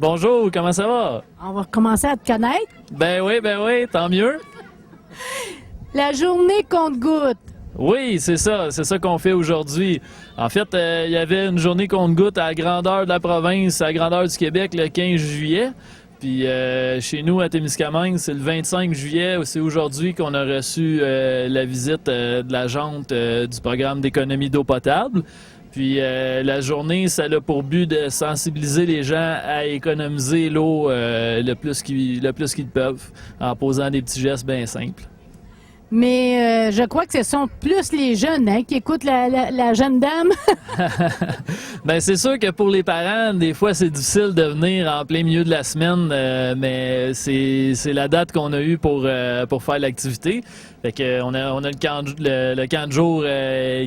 Bonjour, comment ça va? On va commencer à te connaître. Ben oui, tant mieux. La journée compte-gouttes. Oui, c'est ça qu'on fait aujourd'hui. En fait, il y avait une journée compte-gouttes à la grandeur de la province, à la grandeur du Québec, le 15 juillet. Puis chez nous, à Témiscamingue, c'est le 25 juillet. C'est aujourd'hui qu'on a reçu la visite de l'agente du programme d'économie d'eau potable. Puis la journée, ça a pour but de sensibiliser les gens à économiser l'eau le plus qu'ils peuvent en posant des petits gestes bien simples. Mais je crois que ce sont plus les jeunes qui écoutent la jeune dame. Bien, c'est sûr que pour les parents, des fois, c'est difficile de venir en plein milieu de la semaine, mais c'est la date qu'on a eue pour faire l'activité. Fait que on a le camp de jour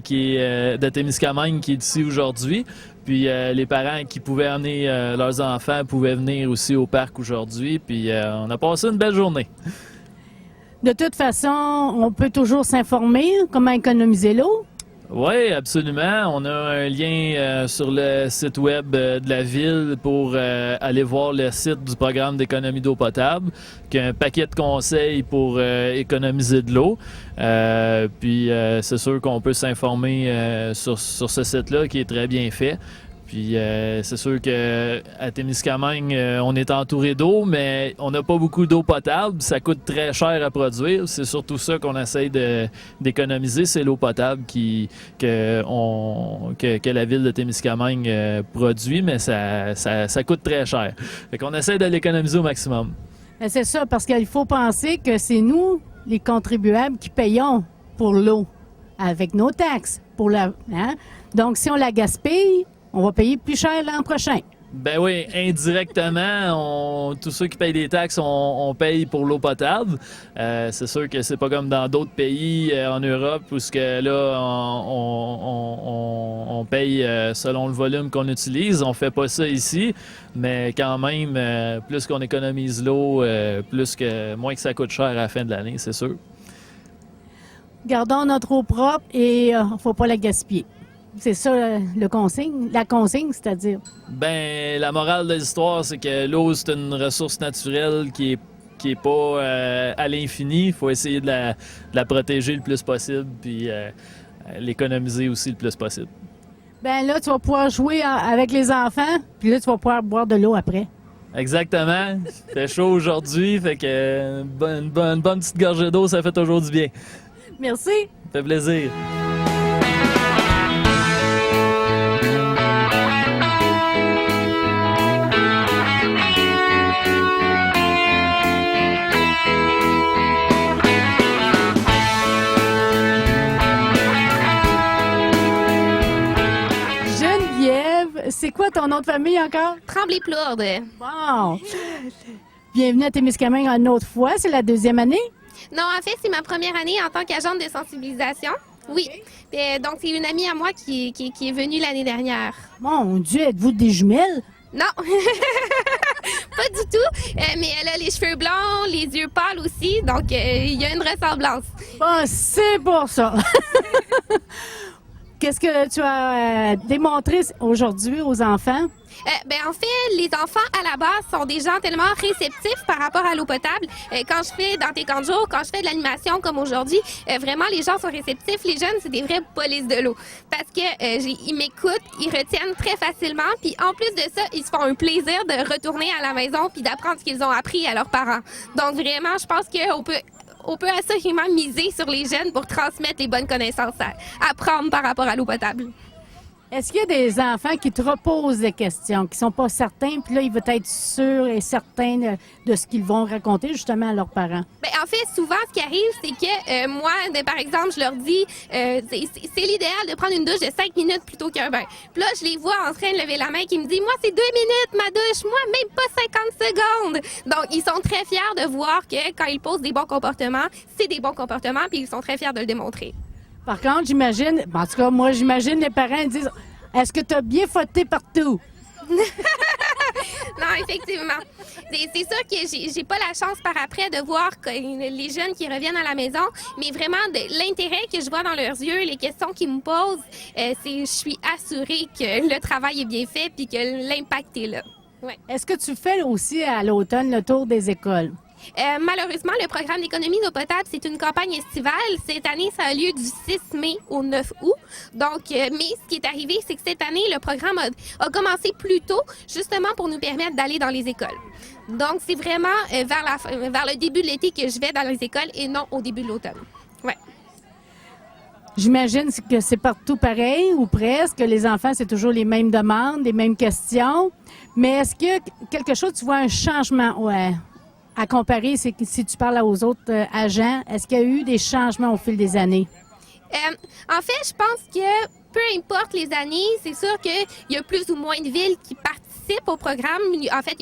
qui est de Témiscamingue qui est ici aujourd'hui. Puis les parents qui pouvaient amener leurs enfants pouvaient venir aussi au parc aujourd'hui. Puis on a passé une belle journée. De toute façon, on peut toujours s'informer comment économiser l'eau. Oui, absolument. On a un lien sur le site web de la ville pour aller voir le site du programme d'économie d'eau potable, qui a un paquet de conseils pour économiser de l'eau. Puis c'est sûr qu'on peut s'informer sur ce site-là qui est très bien fait. Puis c'est sûr qu'à Témiscamingue, on est entouré d'eau, mais on n'a pas beaucoup d'eau potable. Ça coûte très cher à produire. C'est surtout ça qu'on essaye d'économiser, c'est l'eau potable que la ville de Témiscamingue produit, mais ça coûte très cher. Fait qu'on essaie de l'économiser au maximum. Ben, c'est ça, parce qu'il faut penser que c'est nous, les contribuables, qui payons pour l'eau avec nos taxes. Donc, si on la gaspille, on va payer plus cher l'an prochain. Ben oui, indirectement, tous ceux qui payent des taxes, on paye pour l'eau potable. C'est sûr que c'est pas comme dans d'autres pays en Europe où là, on paye selon le volume qu'on utilise. On fait pas ça ici, mais quand même, plus qu'on économise l'eau, moins que ça coûte cher à la fin de l'année, c'est sûr. Gardons notre eau propre et faut pas la gaspiller. C'est ça la consigne, c'est-à-dire? Ben, la morale de l'histoire, c'est que l'eau, c'est une ressource naturelle qui est pas à l'infini. Il faut essayer de la protéger le plus possible, puis l'économiser aussi le plus possible. Ben là, tu vas pouvoir jouer avec les enfants, puis là, tu vas pouvoir boire de l'eau après. Exactement. Il fait chaud aujourd'hui, fait que une bonne petite gorgée d'eau, ça fait toujours du bien. Merci. Ça fait plaisir. C'est quoi ton nom de famille encore? Tremblay-Plourde. Bon. Bienvenue à Témiscamingue une autre fois. C'est la deuxième année? Non, en fait, c'est ma première année en tant qu'agente de sensibilisation. Oui. Donc, c'est une amie à moi qui est venue l'année dernière. Mon Dieu, êtes-vous des jumelles? Non. Pas du tout. Mais elle a les cheveux blancs, les yeux pâles aussi. Donc, il y a une ressemblance. Bon, c'est pour ça. Qu'est-ce que tu as démontré aujourd'hui aux enfants? En fait, les enfants, à la base, sont des gens tellement réceptifs par rapport à l'eau potable. Quand je fais dans tes camps de jour, quand je fais de l'animation comme aujourd'hui, vraiment, les gens sont réceptifs. Les jeunes, c'est des vraies polices de l'eau. Parce que ils m'écoutent, ils retiennent très facilement. Puis en plus de ça, ils se font un plaisir de retourner à la maison puis d'apprendre ce qu'ils ont appris à leurs parents. Donc vraiment, je pense qu'on peut assurément miser sur les jeunes pour transmettre les bonnes connaissances à apprendre par rapport à l'eau potable. Est-ce qu'il y a des enfants qui te reposent des questions, qui sont pas certains, puis là, ils veulent être sûrs et certains de ce qu'ils vont raconter justement à leurs parents? En fait, souvent, ce qui arrive, c'est que moi, par exemple, je leur dis c'est l'idéal de prendre une douche de 5 minutes plutôt qu'un bain. Puis là, je les vois en train de lever la main qui me dit moi, c'est 2 minutes ma douche, moi, même pas 50 secondes. Donc, ils sont très fiers de voir que quand ils posent des bons comportements, c'est des bons comportements, puis ils sont très fiers de le démontrer. Par contre, j'imagine, en tout cas, moi, j'imagine les parents disent est-ce que tu as bien fotté partout? Non, effectivement. C'est sûr que j'ai pas la chance par après de voir les jeunes qui reviennent à la maison, mais vraiment l'intérêt que je vois dans leurs yeux, les questions qu'ils me posent, je suis assurée que le travail est bien fait puis que l'impact est là. Ouais. Est-ce que tu fais aussi à l'automne le tour des écoles? Malheureusement, le programme d'économie d'eau potable, c'est une campagne estivale. Cette année, ça a lieu du 6 mai au 9 août. Donc, mais ce qui est arrivé, c'est que cette année, le programme a commencé plus tôt, justement pour nous permettre d'aller dans les écoles. Donc, c'est vraiment vers le début de l'été que je vais dans les écoles et non au début de l'automne. Ouais. J'imagine que c'est partout pareil ou presque. Les enfants, c'est toujours les mêmes demandes, les mêmes questions. Mais est-ce que quelque chose, tu vois un changement? Ouais. À comparer, c'est que si tu parles aux autres agents, est-ce qu'il y a eu des changements au fil des années? En fait, je pense que peu importe les années, c'est sûr qu'il y a plus ou moins de villes qui participent au programme. En fait,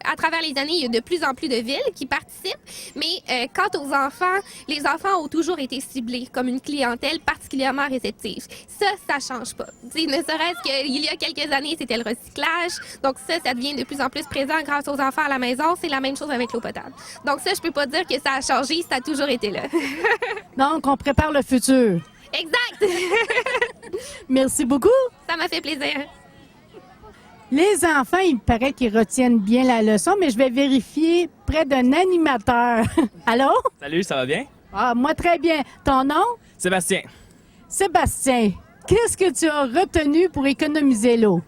à travers les années, il y a de plus en plus de villes qui participent. Mais quant aux enfants, les enfants ont toujours été ciblés comme une clientèle particulièrement réceptive. Ça change pas. T'sais, ne serait-ce qu'il y a quelques années, c'était le recyclage. Donc ça devient de plus en plus présent grâce aux enfants à la maison. C'est la même chose avec l'eau potable. Donc ça, je peux pas dire que ça a changé, ça a toujours été là. Donc, on prépare le futur. Exact! Merci beaucoup. Ça m'a fait plaisir. Les enfants, il paraît qu'ils retiennent bien la leçon, mais je vais vérifier près d'un animateur. Allô? Salut, ça va bien? Ah, moi, très bien. Ton nom? Sébastien. Sébastien, qu'est-ce que tu as retenu pour économiser l'eau?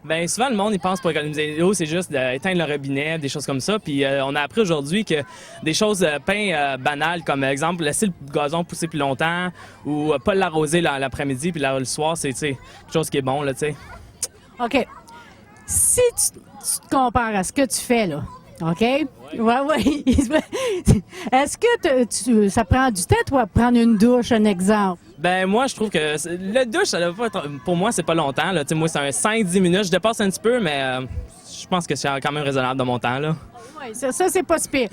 Ben souvent, le monde, il pense pour économiser l'eau, c'est juste d'éteindre le robinet, des choses comme ça. Puis on a appris aujourd'hui que des choses banales, comme exemple, laisser le gazon pousser plus longtemps ou pas l'arroser l'après-midi puis le soir, c'est quelque chose qui est bon, là, tu sais. OK. Si tu te compares à ce que tu fais, là, OK? Oui. Est-ce que ça prend du temps, toi, prendre une douche, un exemple? Ben moi, je trouve que le douche, ça doit pas être, pour moi, c'est pas longtemps, là. Tu sais, moi, c'est un 5-10 minutes. Je dépasse un petit peu, mais je pense que c'est quand même raisonnable de mon temps, là. Oui, ça c'est pas si pire.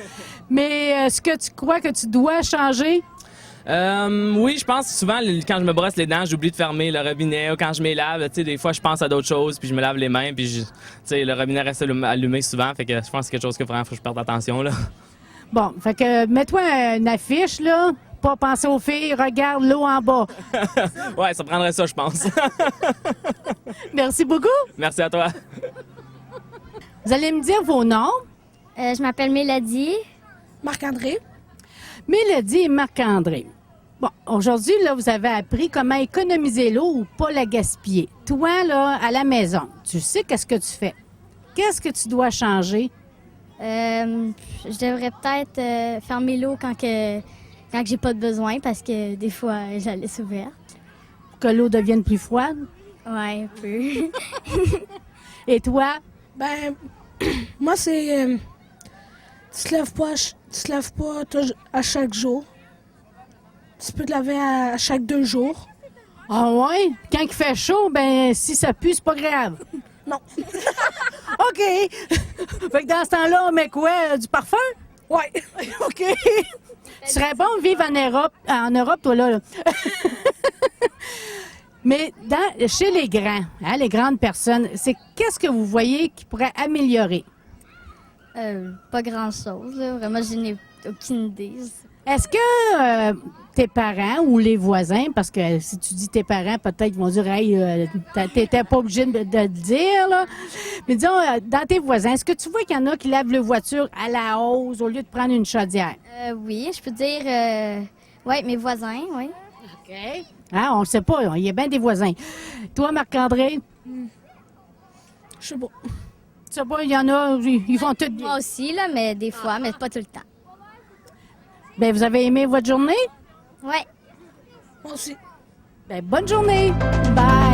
Mais est-ce que tu crois que tu dois changer? Oui, je pense souvent, quand je me brosse les dents, j'oublie de fermer le robinet ou quand je me lave, tu sais, des fois, je pense à d'autres choses, puis je me lave les mains, puis tu sais, le robinet reste allumé souvent, fait que je pense que c'est quelque chose que vraiment, faut que je perde attention, là. Bon, fait que mets-toi une affiche, là. Pas penser aux filles, regarde l'eau en bas. Ouais, ça prendrait ça, je pense. Merci beaucoup. Merci à toi. Vous allez me dire vos noms. Je m'appelle Mélodie. Marc-André. Mélodie et Marc-André. Bon, aujourd'hui, là, vous avez appris comment économiser l'eau ou pas la gaspiller. Toi, là, à la maison, tu sais qu'est-ce que tu fais. Qu'est-ce que tu dois changer? Je devrais peut-être fermer l'eau quand j'ai pas de besoin parce que des fois, je la laisse ouverte. Pour que l'eau devienne plus froide? Ouais, un peu. Et toi? Ben, moi, c'est... tu te laves pas à chaque jour. Tu peux te laver à chaque 2 jours. Ah ouais? Quand il fait chaud, ben si ça pue, c'est pas grave. Non. OK. Fait que dans ce temps-là, on met quoi? Du parfum? Ouais. OK. Tu serais bon de vivre en Europe, toi, là. Mais chez les grands, hein, les grandes personnes, qu'est-ce que vous voyez qui pourrait améliorer? Pas grand-chose, là. Vraiment, je n'ai aucune idée. Est-ce que tes parents ou les voisins, parce que si tu dis tes parents, peut-être qu'ils vont dire « Hey, t'étais pas obligé de le dire, là. » Mais disons, dans tes voisins, est-ce que tu vois qu'il y en a qui lavent leur voiture à la hausse au lieu de prendre une chaudière? Oui, je peux dire... oui, mes voisins, oui. OK. Hein, on ne sait pas, il y a bien des voisins. Toi, Marc-André? Je sais pas. Tu sais pas, il y en a, ils font tout bien. Moi aussi, là, mais des fois, mais pas tout le temps. Bien, vous avez aimé votre journée? Ouais. Moi aussi. Bien, bonne journée. Bye.